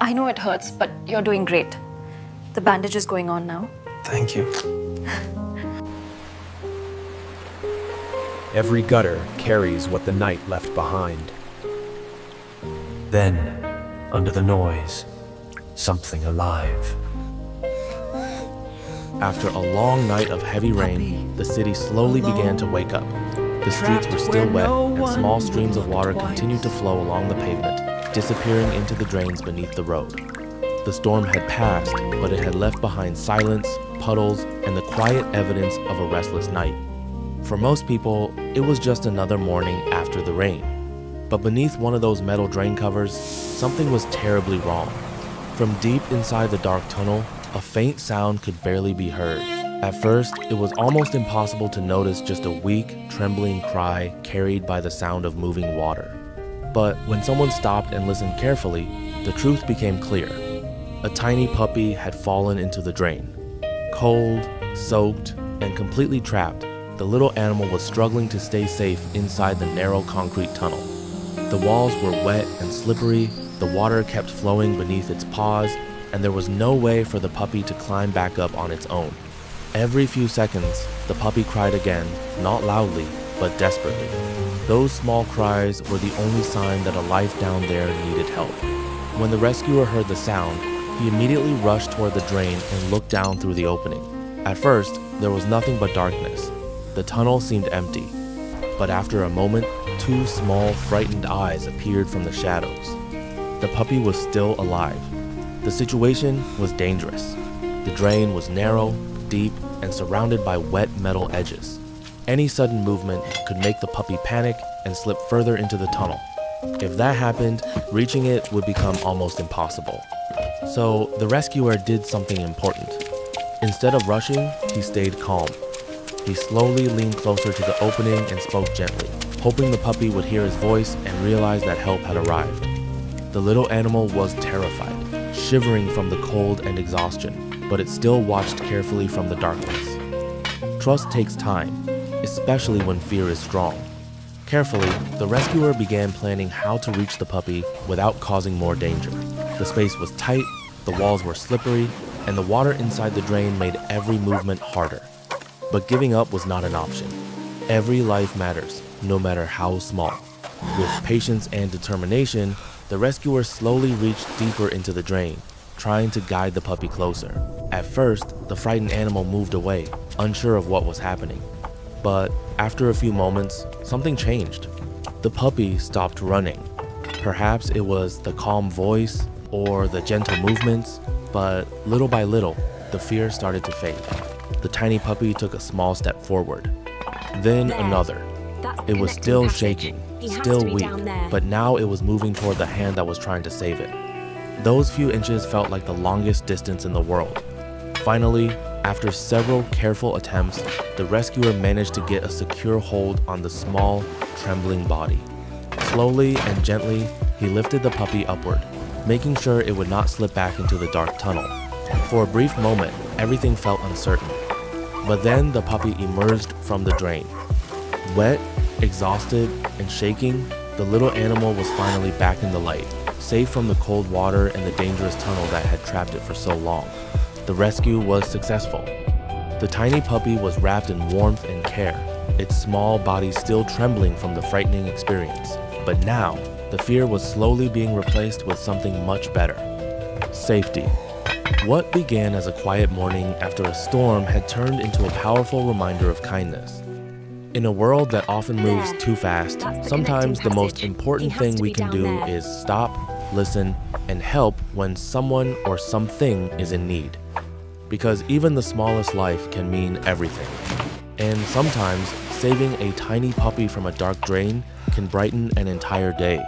I know it hurts, but you're doing great. The bandage is going on now. Thank you. Every gutter carries what the night left behind. Then, under the noise, something alive. After a long night of heavy rain, the city slowly began to wake up. The streets were still wet, and small streams of water continued to flow along the pavement, disappearing into the drains beneath the road. The storm had passed, but it had left behind silence, puddles, and the quiet evidence of a restless night. For most people, it was just another morning after the rain. But beneath one of those metal drain covers, something was terribly wrong. From deep inside the dark tunnel, a faint sound could barely be heard. At first, it was almost impossible to notice just a weak, trembling cry carried by the sound of moving water. But when someone stopped and listened carefully, the truth became clear. A tiny puppy had fallen into the drain. Cold, soaked, and completely trapped, the little animal was struggling to stay safe inside the narrow concrete tunnel. The walls were wet and slippery, the water kept flowing beneath its paws, and there was no way for the puppy to climb back up on its own. Every few seconds, the puppy cried again, not loudly, but desperately. Those small cries were the only sign that a life down there needed help. When the rescuer heard the sound, he immediately rushed toward the drain and looked down through the opening. At first, there was nothing but darkness. The tunnel seemed empty. But after a moment, two small, frightened eyes appeared from the shadows. The puppy was still alive. The situation was dangerous. The drain was narrow, deep, and surrounded by wet metal edges. Any sudden movement could make the puppy panic and slip further into the tunnel. If that happened, reaching it would become almost impossible. So the rescuer did something important. Instead of rushing, he stayed calm. He slowly leaned closer to the opening and spoke gently, hoping the puppy would hear his voice and realize that help had arrived. The little animal was terrified, shivering from the cold and exhaustion, but it still watched carefully from the darkness. Trust takes time, especially when fear is strong. Carefully, the rescuer began planning how to reach the puppy without causing more danger. The space was tight, the walls were slippery, and the water inside the drain made every movement harder. But giving up was not an option. Every life matters, no matter how small. With patience and determination, the rescuer slowly reached deeper into the drain, trying to guide the puppy closer. At first, the frightened animal moved away, unsure of what was happening. But after a few moments, something changed. The puppy stopped running. Perhaps it was the calm voice or the gentle movements, but little by little, the fear started to fade. The tiny puppy took a small step forward, then another. It was still shaking, still weak, but now it was moving toward the hand that was trying to save it. Those few inches felt like the longest distance in the world. Finally, after several careful attempts, the rescuer managed to get a secure hold on the small, trembling body. Slowly and gently, he lifted the puppy upward, making sure it would not slip back into the dark tunnel. For a brief moment, everything felt uncertain. But then the puppy emerged from the drain. Wet, exhausted, and shaking, the little animal was finally back in the light, safe from the cold water and the dangerous tunnel that had trapped it for so long. The rescue was successful. The tiny puppy was wrapped in warmth and care, its small body still trembling from the frightening experience. But now, the fear was slowly being replaced with something much better: safety. What began as a quiet morning after a storm had turned into a powerful reminder of kindness. In a world that often moves too fast, sometimes the most important thing we can do is stop, listen, and help when someone or something is in need. Because even the smallest life can mean everything. And sometimes, saving a tiny puppy from a dark drain can brighten an entire day.